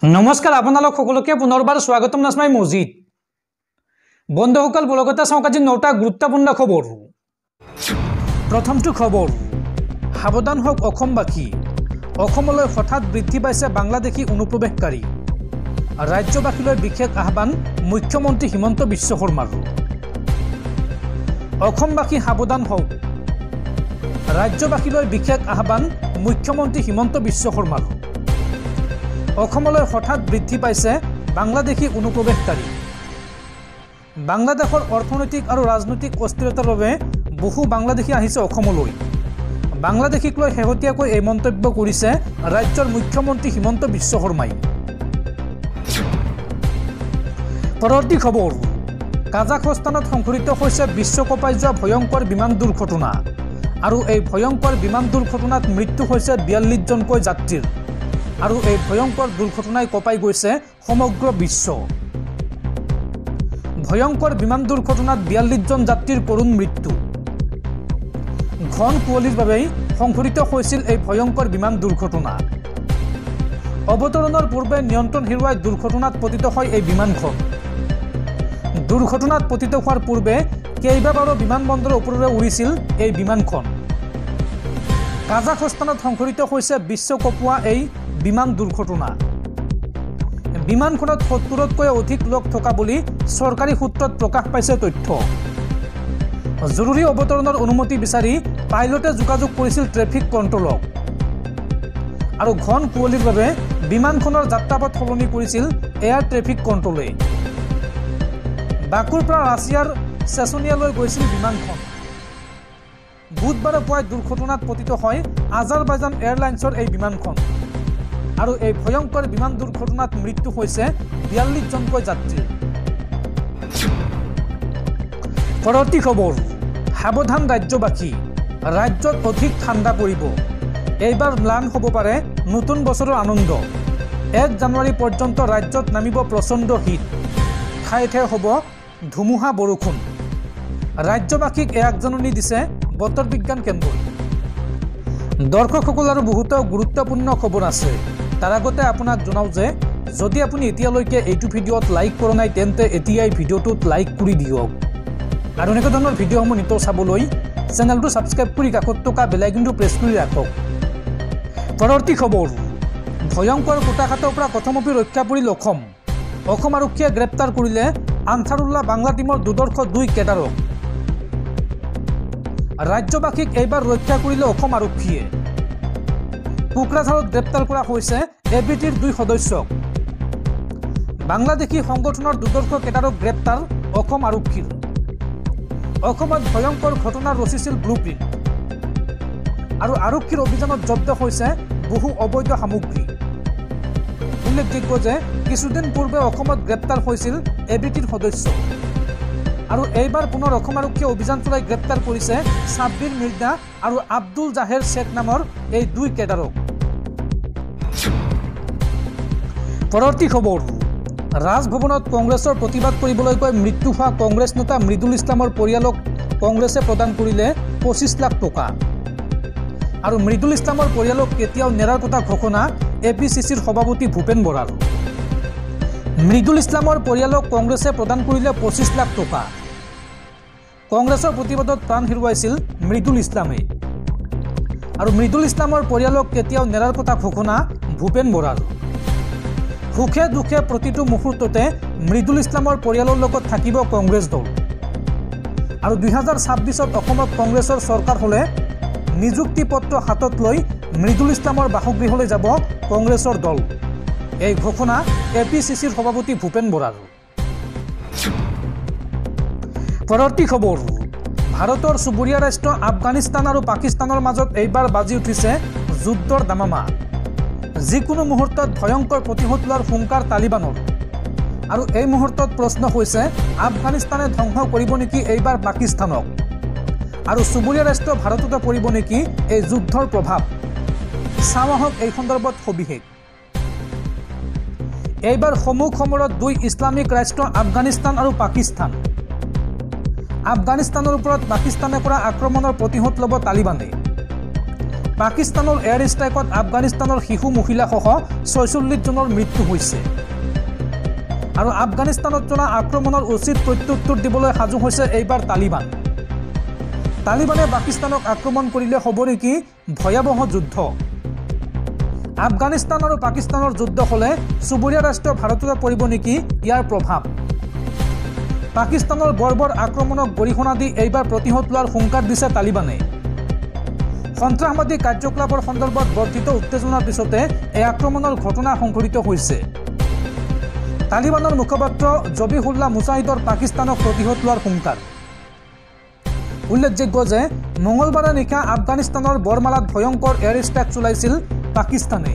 নমস্কাৰ আপোনালোক সকলোকে পুনৰবাৰ স্বাগতম নাজমাই মজিদ বন্ধুসকল বলগতা সংকাজি নটা গুৰুত্বপূৰ্ণ খবৰ প্ৰথমটো খবৰ সাৱধান হওক অসমবাসী অসমলৈ হঠাৎ বৃদ্ধি পাইছে বাংলাদেশী অনুপ্ৰৱেশকাৰী ৰাজ্যবাসীলৈ বিশেষ আহ্বান মুখ্যমন্ত্ৰী হিমন্ত বিশ্ব শৰ্মাৰ অসমবাসী সাৱধান হওক ৰাজ্যবাসীলৈ বিশেষ আহ্বান মুখ্যমন্ত্ৰী হিমন্ত বিশ্ব শৰ্মাৰ অসমলৈ হঠাৎ বৃদ্ধি পাইছে বাংলাদেশী অনুপ্ৰৱেশকাৰী বাংলাদেশৰ অৰ্থনৈতিক আৰু ৰাজনৈতিক অস্থিৰতাৰ বাবে বহু বাংলাদেশী আহিছে অসমলৈ বাংলাদেশীক লৈ শেহতীয়াকৈ এই মন্তব্য কৰিছে ৰাজ্যৰ মুখ্যমন্ত্ৰী হিমন্ত বিশ্ব শৰ্মাই পৰৱৰ্তী খবৰ কাজাখস্তানত সংঘটিত হৈছে বিশ্বকপাই যোৱা ভয়ংকৰ বিমান দুৰ্ঘটনা আৰু এই ভয়ংকৰ বিমান দুৰ্ঘটনাত মৃত্যু হৈছে 42 জনকৈ যাত্ৰীৰ আৰু এই ভয়ংকৰ দুৰ্ঘটনাই কপাই গৈছে সমগ্ৰ বিশ্ব ভয়ংকৰ বিমান দুৰ্ঘটনাত 42 জন যাত্ৰীৰ কৰুণ মৃত্যু ঘন কুঁৱলীৰ বাবে সংঘটিত হৈছিল এই ভয়ংকৰ বিমান দুৰ্ঘটনা অৱতৰণৰ পূৰ্বে নিয়ন্ত্ৰণ হেৰুৱাই দুৰ্ঘটনাত পতিত হয় এই বিমানখন দুৰ্ঘটনাত পতিত হোৱাৰ পূৰ্বে কেইবাবাৰো বিমানবন্দৰৰ ওপৰেৰে উৰিছিল এই বিমানখন কাজাখস্তানত সংঘটিত হৈছে বিশ্বকপোৱা এই বিমান দুৰ্ঘটনা বিমানখনত 70তকৈ অধিক লোক থকা বুলি চৰকাৰী সূত্ৰত প্ৰকাশ পাইছে তথ্য জৰুৰী অৱতৰণৰ অনুমতি বিচাৰি পাইলটে যোগাযোগ কৰিছিল ট্ৰেফিক কণ্ট্ৰলক আৰু ঘন কুঁৱলীৰ বাবে বিমানখনৰ যাত্ৰাপথ সলনি কৰিছিল এয়াৰ ট্ৰেফিক কণ্ট্ৰলে বাকুৰ পৰা ৰাছিয়াৰ চেচনিয়ালৈ গৈছিল বিমানখন বুধবাৰে পুৱাই দুৰ্ঘটনাত পতিত হয় আজাৰবাইজান এয়াৰলাইন্সৰ এই বিমানখন আৰু এই ভয়ংকৰ বিমান দুৰ্ঘটনাত মৃত্যু হৈছে 42 জনকৈ যাত্ৰীৰ পৰৱৰ্তী খবৰ সাৱধান ৰাজ্যবাসী ৰাজ্যত অধিক ঠাণ্ডা পৰিব এইবাৰ ম্লান হ'ব পাৰে নতুন বছৰৰ আনন্দ 1 জানুৱাৰী পৰ্যন্ত ৰাজ্যত নামিব প্ৰচণ্ড শীত ঠায়ে ঠায়ে হ'ব ধুমুহা বৰষুণ ৰাজ্যবাসীক আগজাননী দিছে বতৰ বিজ্ঞান কেন্দ্ৰই দৰ্শকসকল আৰু বহুতো গুৰুত্বপূৰ্ণ খবৰ আছে তাৰ আগতে আপোনাক জনাও যে যদি আপুনি এতিয়ালৈকে এইটো ভিডিঅ'ত লাইক কৰা নাই তেন্তে এতিয়াই ভিডিঅ'টোত লাইক কৰি দিয়ক আৰু এনেকুৱা ধৰণৰ ভিডিঅ'সমূহ নিতৌ চাবলৈ চেনেলটো ছাবস্ক্ৰাইব কৰি কাষত থকা বেল আইকনটো প্ৰেছ কৰি ৰাখক পৰৱৰ্তী খবৰ ভয়ংকৰ কুটাঘাটৰ পৰা কথমপি ৰক্ষা পৰিল অসম আৰক্ষীয়ে গ্ৰেপ্তাৰ কৰিলে আনসাৰুল্লাহ বাংলা টিমৰ দুৰ্দৰ্শ 2 কেডাৰক ৰাজ্যবাসীক এইবাৰ ৰক্ষা কৰিলে অসম আৰক্ষীয়ে কোকৰাঝাৰত গ্ৰেপ্তাৰ কৰা হৈছে এবিটিৰ 2 সদস্যক বাংলাদেশী সংগঠনৰ দুৰ্দৰ্শ কেডাৰক গ্ৰেপ্তাৰ অসম আৰক্ষীৰ অসমত ভয়ংকৰ ঘটনা ৰচিছিল ব্লুপ্ৰিণ্ট আৰু আৰক্ষীৰ অভিযানত জব্দ হৈছে বহু অবৈধ সামগ্ৰী উল্লেখযোগ্য যে কিছুদিন পূৰ্বে অসমত গ্ৰেপ্তাৰ হৈছিল এবিটিৰ সদস্য আৰু এইবাৰ পুনৰ অসম আৰক্ষীয়ে অভিযান চলাই গ্ৰেপ্তাৰ কৰিছে সাব্বিৰ মিৰ্জা আৰু আব্দুল জাহেৰ শেখ নামৰ এই 2 কেডাৰক পৰৱৰ্তী খবৰ ৰাজভৱনত কংগ্ৰেছৰ প্ৰতিবাদ কৰিবলৈ গৈ মৃত্যু হোৱা কংগ্ৰেছ নেতা মৃদুল ইছলামৰ পৰিয়ালক কংগ্ৰেছে প্ৰদান কৰিলে 25 লাখ টকা আৰু মৃদুল ইছলামৰ পৰিয়ালক কেতিয়াও নেৰাৰ কথা ঘোষণা এপিচিচিৰ সভাপতি ভূপেন বৰাৰ মৃদুল ইছলামৰ পৰিয়ালক কংগ্ৰেছে প্ৰদান কৰিলে 25 লাখ টকা কংগ্ৰেছৰ প্ৰতিবাদত প্ৰাণ হেৰুৱাইছিল মৃদুল ইছলামে আৰু মৃদুল ইছলামৰ পৰিয়ালক কেতিয়াও নেৰাৰ কথা ঘোষণা ভূপেন বৰাৰ সুখে দুখে প্ৰতিটো মুহূৰ্ততে মৃদুল ইছলামৰ পৰিয়ালৰ লগত থাকিব কংগ্ৰেছ দল আৰু 2026ত অসমত কংগ্ৰেছৰ চৰকাৰ হ'লে নিযুক্তি পত্ৰ হাতত লৈ মৃদুল ইছলামৰ বাসগৃহলৈ যাব কংগ্ৰেছৰ দল এই ঘোষণা এপিচিচিৰ সভাপতি ভূপেন বৰাৰ পৰৱৰ্তী খবৰ ভাৰতৰ চুবুৰীয়া ৰাষ্ট্ৰ আফগানিস্তান আৰু পাকিস্তানৰ মাজত এইবাৰ বাজি উঠিছে যুদ্ধৰ দামামা যিকোনো মুহূৰ্তত ভয়ংকৰ প্ৰতিশোধ লোৱাৰ হুংকাৰ তালিবানৰ আৰু এই মুহূৰ্তত প্ৰশ্ন হৈছে আফগানিস্তানে ধ্বংস কৰিব নেকি এইবাৰ পাকিস্তানক আৰু চুবুৰীয়া ৰাষ্ট্ৰ ভাৰততে পৰিব নেকি এই যুদ্ধৰ প্ৰভাৱ চাওঁ আহক এই সন্দৰ্ভত সবিশেষ এইবাৰ সমুখ সমৰত 2 ইছলামিক ৰাষ্ট্ৰ আফগানিস্তান আৰু পাকিস্তান আফগানিস্তানৰ ওপৰত পাকিস্তানে কৰা আক্ৰমণৰ প্ৰতিশোধ ল'ব তালিবানে পাকিস্তানৰ এয়াৰ ষ্ট্ৰাইকত আফগানিস্তানৰ শিশু মহিলাসহ 46 জনৰ মৃত্যু হৈছে আৰু আফগানিস্তানত চলা আক্ৰমণৰ উচিত প্ৰত্যুত্তৰ দিবলৈ সাজু হৈছে এইবাৰ তালিবান। তালিবানে পাকিস্তানক আক্ৰমণ কৰিলে হ'ব নেকি ভয়াৱহ যুদ্ধ। আফগানিস্তান আৰু পাকিস্তানৰ যুদ্ধ হ'লে চুবুৰীয়া ৰাষ্ট্ৰ ভাৰতলৈ পৰিব নেকি ইয়াৰ প্ৰভাৱ। পাকিস্তানৰ বৰ্বৰ আক্ৰমণক গৰিহণা দি এইবাৰ প্ৰতিহত লোৱাৰ হুংকাৰ দিছে তালিবানে। সন্ত্ৰাসবাদী কাৰ্যকলাপৰ সন্দৰ্ভত বৰ্ধিত উত্তেজনাৰ পিছতে এই আক্ৰমণৰ ঘটনা সংঘটিত হৈছে। তালিবানৰ মুখপাত্ৰ জবিহুল্লাহ মুজাহিদৰ পাকিস্তানক প্ৰতিহত লোৱাৰ হুংকাৰ। উল্লেখযোগ্য যে মঙলবাৰে নিশা আফগানিস্তানৰ বৰমালাত ভয়ংকৰ এয়াৰ ষ্ট্ৰাইক চলাইছিল পাকিস্তানে।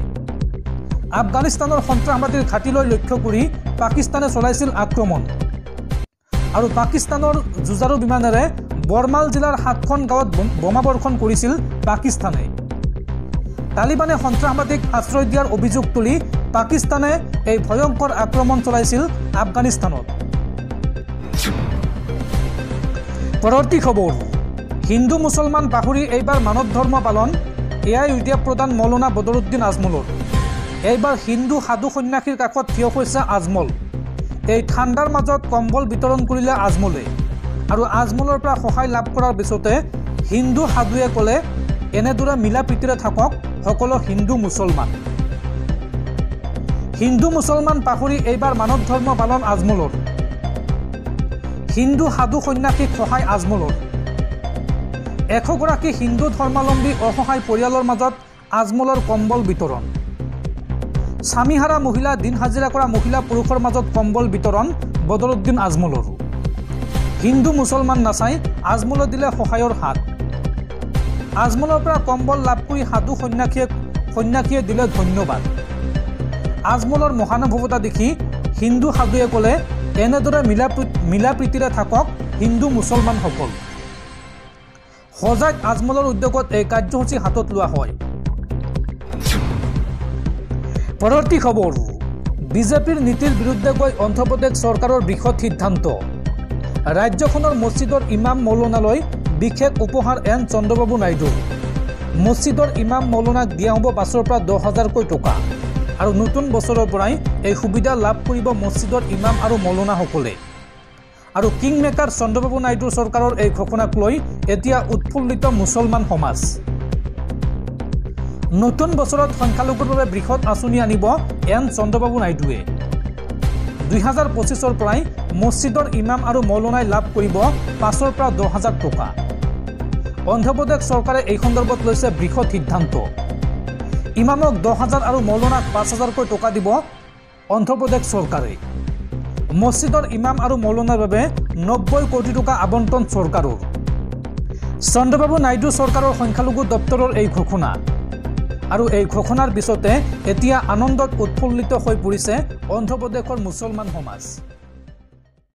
আফগানিস্তানৰ সন্ত্ৰাসবাদীৰ ঘাটিলৈ লক্ষ্য কৰি পাকিস্তানে চলাইছিল আক্ৰমণ আৰু পাকিস্তানৰ যুঁজাৰু বিমানেৰে বৰমাল জিলাৰ 7খন গাঁৱত বোমাবৰ্ষণ কৰিছিল পাকিস্তানে। তালিবানে সন্ত্ৰাসবাদীক আশ্ৰয় দিয়াৰ অভিযোগ তুলি পাকিস্তানে এই ভয়ংকৰ আক্ৰমণ চলাইছিল আফগানিস্তানত। পৰৱৰ্তী খবৰ, হিন্দু মুছলমান পাহৰি এইবাৰ মানৱ ধৰ্ম পালন, এয়াই উদ্যাপ প্ৰধান মৌলানা বদৰুদ্দিন আজমলৰ। এইবাৰ হিন্দু সাধু সন্যাসীৰ কাষত থিয় হৈছে আজমল। এই ঠাণ্ডাৰ মাজত কম্বল বিতৰণ কৰিলে আজমলে আৰু আজমলৰ পৰা সহায় লাভ কৰাৰ পিছতে হিন্দু সাধুৱে ক'লে এনেদৰে মিলা প্ৰীতিৰে থাকক সকলো হিন্দু মুছলমান। হিন্দু মুছলমান পাহৰি এইবাৰ মানৱ ধৰ্ম পালন আজমলৰ। হিন্দু সাধু সন্যাসীক সহায় আজমলৰ। 100 গৰাকী হিন্দু ধৰ্মাৱলম্বী অসহায় পৰিয়ালৰ মাজত আজমলৰ কম্বল বিতৰণ। স্বামীহাৰা মহিলা, দিন হাজিৰা কৰা মহিলা পুৰুষৰ মাজত কম্বল বিতৰণ বদৰুদ্দিন আজমলৰ। হিন্দু মুছলমান নাচাই আজমলে দিলে সহায়ৰ হাত। আজমলৰ পৰা কম্বল লাভ কৰি সাধু সন্যাসীয়ে দিলে ধন্যবাদ। আজমলৰ মহানুভৱতা দেখি হিন্দু সাধুৱে ক'লে এনেদৰে মিলা প্ৰীতিৰে থাকক হিন্দু মুছলমানসকল। সজাগ আজমলৰ উদ্যোগত এই কাৰ্যসূচী হাতত লোৱা হয়। পৰৱৰ্তী খবৰ, বিজেপিৰ নীতিৰ বিৰুদ্ধে গৈ অন্ধ্ৰপ্ৰদেশ চৰকাৰৰ বৃহৎ সিদ্ধান্ত। ৰাজ্যখনৰ মছজিদৰ ইমাম মৌলানালৈ বিশেষ উপহাৰ এন চন্দ্ৰবাবু নাইডু। মছজিদৰ ইমাম মৌলানাক দিয়া হ'ব 5ৰ পৰা 10,000কৈ টকা আৰু নতুন বছৰৰ পৰাই এই সুবিধা লাভ কৰিব মছজিদৰ ইমাম আৰু মৌলানাসকলে। আৰু কিং মেকাৰ চন্দ্ৰবাবু নাইডুৰ চৰকাৰৰ এই ঘোষণাক লৈ এতিয়া উৎফুল্লিত মুছলমান সমাজ। নতুন বছৰত সংখ্যালঘুৰ বাবে বৃহৎ আঁচনি আনিব এন চন্দ্ৰবাবু নাইডুৱে। 2025ৰ পৰাই মছজিদৰ ইমাম আৰু মৌলানাই লাভ কৰিব 5ৰ পৰা 10,000 টকা। অন্ধ্ৰপ্ৰদেশ চৰকাৰে এই সন্দৰ্ভত লৈছে বৃহৎ সিদ্ধান্ত। ইমামক 10,000 আৰু মৌলানাক 5,000কৈ টকা দিব অন্ধ্ৰপ্ৰদেশ চৰকাৰে। মছজিদৰ ইমাম আৰু মৌলানাৰ বাবে 90 কোটি টকা আবণ্টন চৰকাৰৰ। চন্দ্ৰবাবু নাইডু চৰকাৰৰ সংখ্যালঘু দপ্তৰৰ এই ঘোষণা আৰু এই ঘোষণাৰ পিছতে এতিয়া আনন্দত উৎফুল্লিত হৈ পৰিছে অন্ধ্ৰপ্ৰদেশৰ মুছলমান সমাজ।